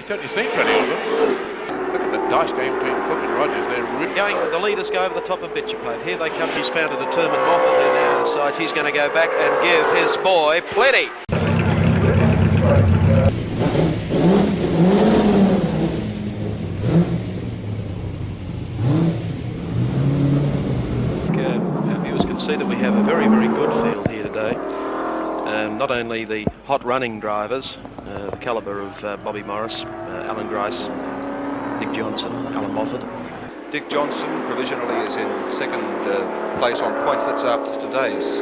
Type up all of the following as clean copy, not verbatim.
You've certainly seen plenty of them. Look at the dice game between Cook and Rogers. They're really going. The leaders go over the top of Bitupave. Here they come. He's found a determined Moffat there now. Decides he's going to go back and give his boy plenty. Viewers can see that we have a very, very good field here today. Not only the hot running drivers, the calibre of Bobby Morris, Allan Grice, Dick Johnson, Allan Moffat. Dick Johnson provisionally is in second place on points. That's after today's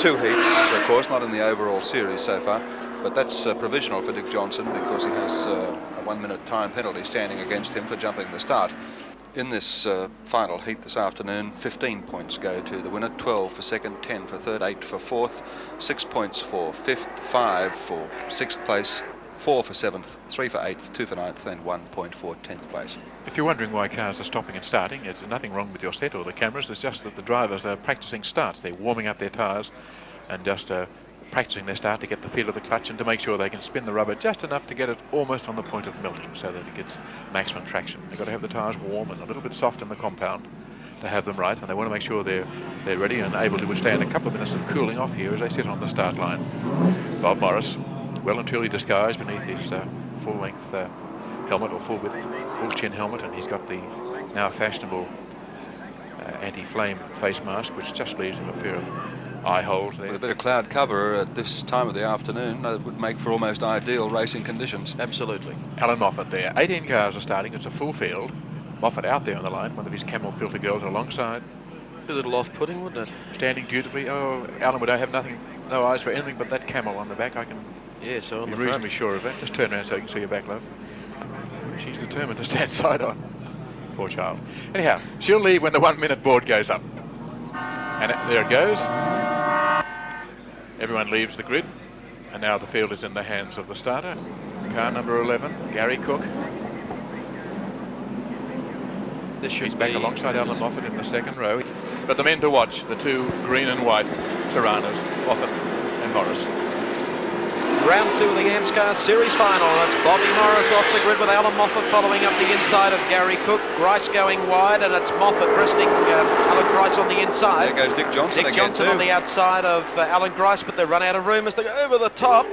2 heats, of course, not in the overall series so far. But that's provisional for Dick Johnson because he has a 1 minute time penalty standing against him for jumping the start. In this final heat this afternoon, 15 points go to the winner, 12 for second, 10 for third, 8 for fourth, 6 points for fifth, 5 for sixth place, 4 for seventh, 3 for eighth, 2 for ninth, and 1 point for 10th place. If you're wondering why cars are stopping and starting, there's nothing wrong with your set or the cameras. It's just that the drivers are practicing starts. They're warming up their tyres and just practicing their start to get the feel of the clutch and to make sure they can spin the rubber just enough to get it almost on the point of melting so that it gets maximum traction. They've got to have the tyres warm and a little bit soft in the compound to have them right, and they want to make sure they're ready and able to withstand a couple of minutes of cooling off here as they sit on the start line. Bob Morris, well and truly disguised beneath his full-length helmet or full-width, full-chin helmet, and he's got the now fashionable anti-flame face mask, which just leaves him a pair of eye holes there. With a bit of cloud cover at this time of the afternoon, that would make for almost ideal racing conditions. Absolutely. Allan Moffat there. 18 cars are starting. It's a full field. Moffat out there on the line. One of his camel filter girls alongside. A little off-putting, wouldn't it? Standing dutifully. Oh, Allan would have no eyes for anything but that camel on the back. I can on be the reasonably front. sure of that. Just turn around so you can see your back, love. She's determined to stand side on. Poor child. Anyhow, she'll leave when the 1 minute board goes up. And there it goes. Everyone leaves the grid, and now the field is in the hands of the starter. Car number 11, Gary Cook. He's back alongside Allan Moffat in the second row. But the men to watch, the two green and white Toranas, Moffat and Morris. Round 2 of the Amscar Series final. It's Bobby Morris off the grid with Allan Moffat following up the inside of Gary Cook. Grice going wide, and it's Moffat resting Allan Grice on the inside. There goes Dick Johnson Dick Johnson on the outside of Allan Grice, but they run out of room as they go over the top.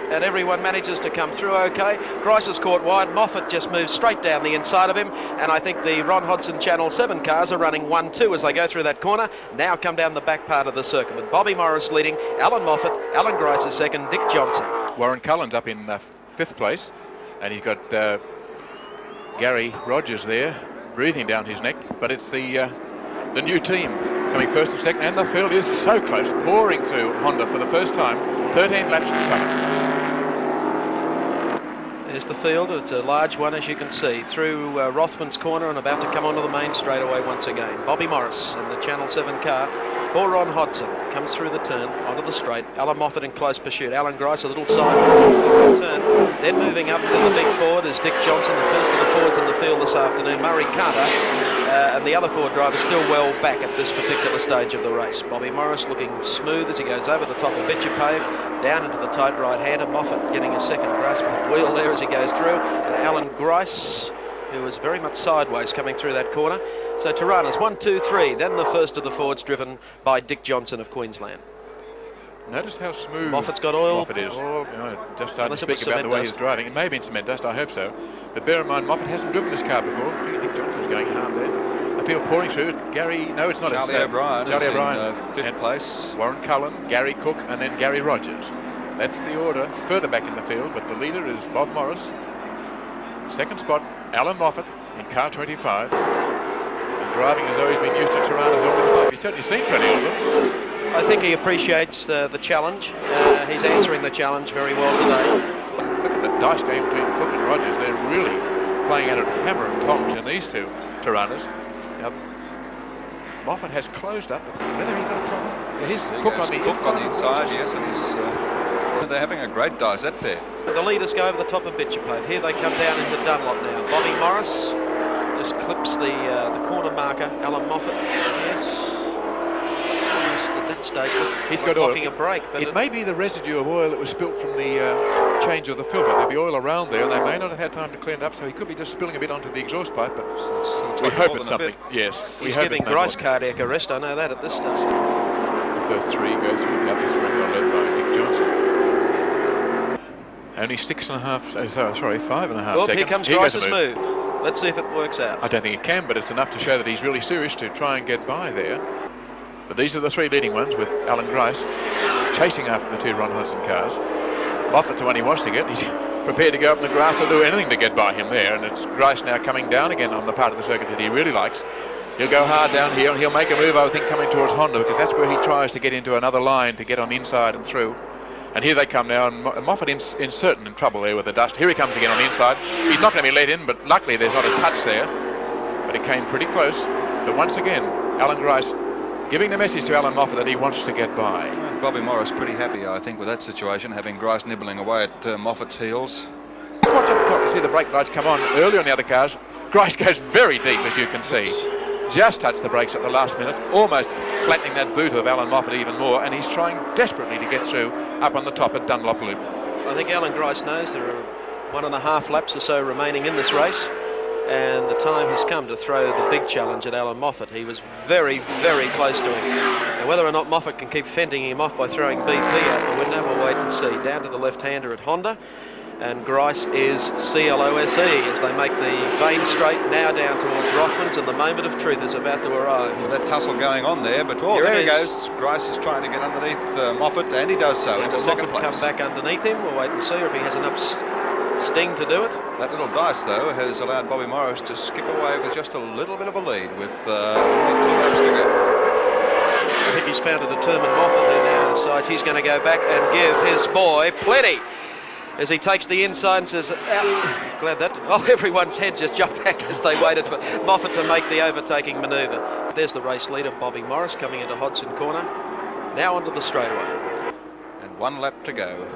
And everyone manages to come through okay. Grice is caught wide. Moffat just moves straight down the inside of him. And I think the Ron Hodgson Channel 7 cars are running 1-2 as they go through that corner. Now come down the back part of the circuit with Bobby Morris leading, Allan Moffat, Allan Grice is second, Dick Johnson. Warren Cullen's up in 5th place, and he's got Gary Rogers there breathing down his neck, but it's the new team coming first and second, and the field is so close, pouring through Honda for the first time, 13 laps to come. There's the field. It's a large one, as you can see, through Rothman's corner and about to come onto the main straightaway once again. Bobby Morris in the Channel 7 car for Ron Hodgson comes through the turn onto the straight. Allan Moffat in close pursuit. Allan Grice a little sideways turn. Then moving up to the big Ford is Dick Johnson, the first of the Fords in the field this afternoon. Murray Carter and the other Ford driver still well back at this particular stage of the race. Bobby Morris looking smooth as he goes over the top of Bitupave, down into the tight right-hander. Moffat getting a second grasp of the wheel there as he goes through. And Allan Grice, who is very much sideways coming through that corner. So Toranas 1, 2, 3. Then the first of the Fords driven by Dick Johnson of Queensland. Notice how smooth Moffat's got oil. Moffat is. Just starting to speak about cement the way dust. he's driving. It may have been cement dust, I hope so. But bear in mind, Moffat hasn't driven this car before. Dick Johnson's going hard there. I feel pouring through. It's Gary, no, it's not. Charlie it's, O'Brien Charlie is O'Brien in 5th place. Warren Cullen, Gary Cook, and then Gary Rogers. That's the order further back in the field, but the leader is Bob Morris. Second spot, Allan Moffat in car 25. And driving as though he's been used to Toranas all his life. He's certainly seen plenty of them. I think he appreciates the challenge. He's answering the challenge very well today. Look at the dice game between Cook and Rogers. They're really playing out of hammer and tongs in these two Toranas. Now, Moffat has closed up. Whether he got a problem? His Cook on the inside. Yes, and he's they're having a great dice, that pair. The leaders go over the top of Bitupave. Here they come down into Dunlop now. Bobby Morris just clips the corner marker. Allan Moffat. Yes. that stage. He's got oil. A break. But it may be the residue of oil that was spilt from the change of the filter. There'll be oil around there, and they may not have had time to clean it up, so he could be just spilling a bit onto the exhaust pipe, but we hope it's something. Yes. He's giving Grice cardiac arrest, I know that at this stage. The first three go through, the other three are led by Dick Johnson. Only 5.5 Well, seconds. Here comes Grice's move. Let's see if it works out. I don't think it can, but it's enough to show that he's really serious to try and get by there. But these are the three leading ones, with Allan Grice chasing after the two Ron Hodgson cars. Moffat's the one he wants to get. He's prepared to go up in the grass or do anything to get by him there, and it's Grice now coming down again on the part of the circuit that he really likes. He'll go hard down here, and he'll make a move, I think, coming towards Honda, because that's where he tries to get into another line to get on the inside and through. And here they come now, and Moffatt in certain trouble there with the dust. Here he comes again on the inside. He's not going to be let in, but luckily there's not a touch there. But it came pretty close. But once again, Allan Grice giving the message to Allan Moffatt that he wants to get by. And Bobby Morris pretty happy, I think, with that situation, having Grice nibbling away at Moffat's heels. Watch up top to see the brake lights come on earlier on the other cars. Grice goes very deep, as you can see. Just touched the brakes at the last minute, almost flattening that boot of Allan Moffatt even more, and he's trying desperately to get through up on the top at Dunlop Loop. I think Allan Grice knows there are 1.5 laps or so remaining in this race, and the time has come to throw the big challenge at Allan Moffatt. He was very, very close to him. And whether or not Moffatt can keep fending him off by throwing BP out the window, we'll wait and see. Down to the left-hander at Honda, and Grice is CLOSE as they make the Vane straight now down towards Rothman's, and the moment of truth is about to arrive. Well, that tussle going on there, but there he goes. Grice is trying to get underneath Moffatt, and he does so into second place. Come back underneath him. We'll wait and see if he has enough sting to do it. That little dice, though, has allowed Bobby Morris to skip away with just a little bit of a lead with only 2 laps to go. I think he's found a determined Moffatt there now, decides he's going to go back and give his boy plenty. As he takes the inside and says, glad that, everyone's heads just jumped back as they waited for Moffatt to make the overtaking manoeuvre. There's the race leader, Bobby Morris, coming into Hodgson corner, now onto the straightaway. And 1 lap to go.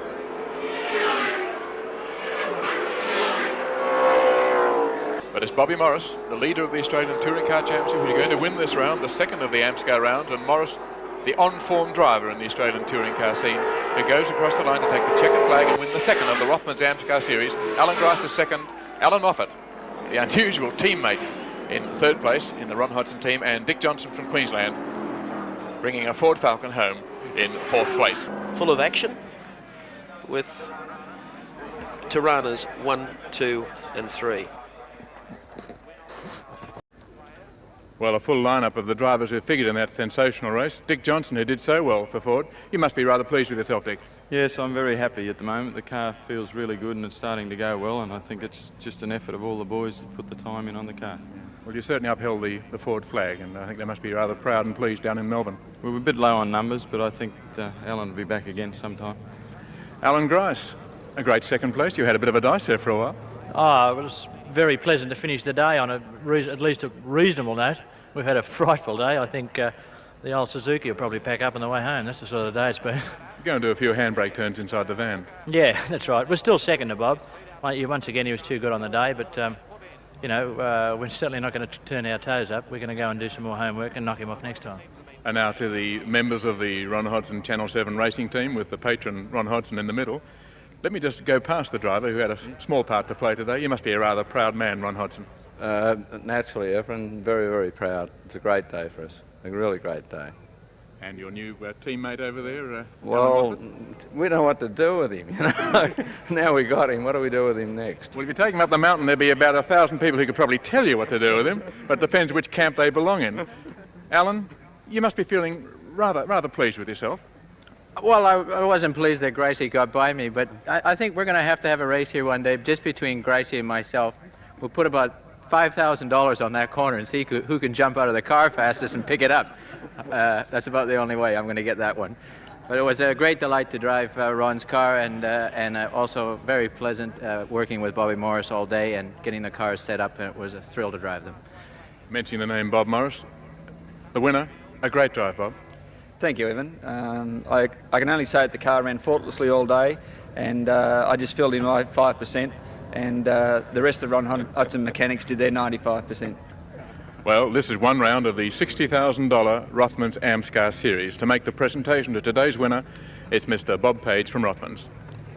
But it's Bobby Morris, the leader of the Australian Touring Car Championship, who's going to win this round, the second of the Amscar rounds, and Morris, the on-form driver in the Australian touring car scene, who goes across the line to take the checkered flag and win the second of the Rothman's Amscar Series. Allan Grice the second, Allan Moffatt, the unusual teammate, in third place in the Ron Hodgson team, and Dick Johnson from Queensland, bringing a Ford Falcon home in fourth place. Full of action with Toranas 1, 2 and 3. Well, a full lineup of the drivers who figured in that sensational race. Dick Johnson, who did so well for Ford. You must be rather pleased with yourself, Dick. Yes, I'm very happy at the moment. The car feels really good and it's starting to go well, and I think it's just an effort of all the boys that put the time in on the car. Well, you certainly upheld the Ford flag, and I think they must be rather proud and pleased down in Melbourne. We were a bit low on numbers, but I think Allan will be back again sometime. Allan Grice, a great second place. You had a bit of a dice there for a while. Oh, it was very pleasant to finish the day on at least a reasonable note. We've had a frightful day. I think the old Suzuki will probably pack up on the way home. That's the sort of day it's been. You're going to do a few handbrake turns inside the van. Yeah, that's right. We're still second to Bob. Once again, he was too good on the day, but we're certainly not going to turn our toes up. We're going to go and do some more homework and knock him off next time. And now to the members of the Ron Hodgson Channel 7 racing team, with the patron Ron Hodgson in the middle. Let me just go past the driver who had a small part to play today. You must be a rather proud man, Ron Hodgson. Naturally, Efren, very, very proud. It's a great day for us, a really great day. And your new teammate over there? Well, we don't know what to do with him, you know. Now we got him, what do we do with him next? Well, if you take him up the mountain, there'd be about 1,000 people who could probably tell you what to do with him, but it depends which camp they belong in. Allan, you must be feeling rather pleased with yourself. Well, I wasn't pleased that Gricey got by me, but I think we're going to have a race here one day, just between Gricey and myself. We'll put about $5,000 on that corner and see who can jump out of the car fastest and pick it up. That's about the only way I'm going to get that one. But it was a great delight to drive Ron's car, and also very pleasant working with Bobby Morris all day and getting the cars set up, and it was a thrill to drive them. Mentioning the name Bob Morris, the winner, a great drive, Bob. Thank you, Evan. I can only say that the car ran faultlessly all day, and I just filled in my 5%, and the rest of Ron Hodgson mechanics did their 95%. Well, this is one round of the $60,000 Rothman's Amscar Series. To make the presentation to today's winner, it's Mr. Bob Page from Rothman's.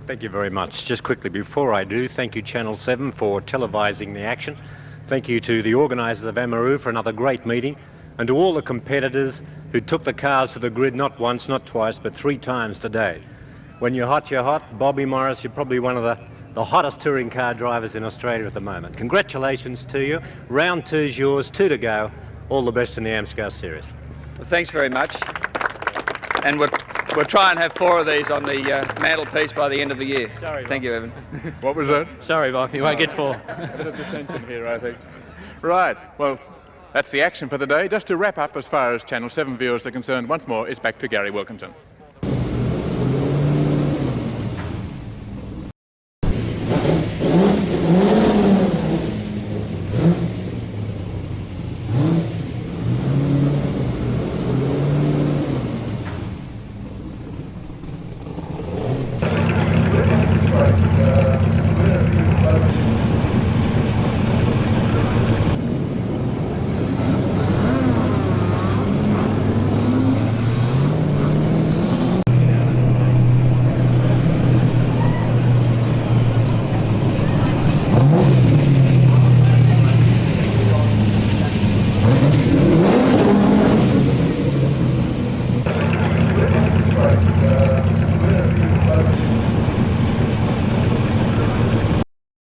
Thank you very much. Just quickly before I do, thank you Channel 7 for televising the action. Thank you to the organisers of Amaroo for another great meeting, and to all the competitors who took the cars to the grid not once, not twice, but 3 times today. When you're hot, you're hot. Bobby Morris, you're probably one of the hottest touring car drivers in Australia at the moment. Congratulations to you. Round 2's yours, 2 to go. All the best in the Amscar Series. Well, thanks very much. And we'll try and have 4 of these on the mantelpiece by the end of the year. Sorry, Thank you, Evan. What was that? Sorry, Bob, you won't get 4. A bit of dissension here, I think. Right, well, that's the action for the day. Just to wrap up, as far as Channel 7 viewers are concerned, once more, it's back to Gary Wilkinson.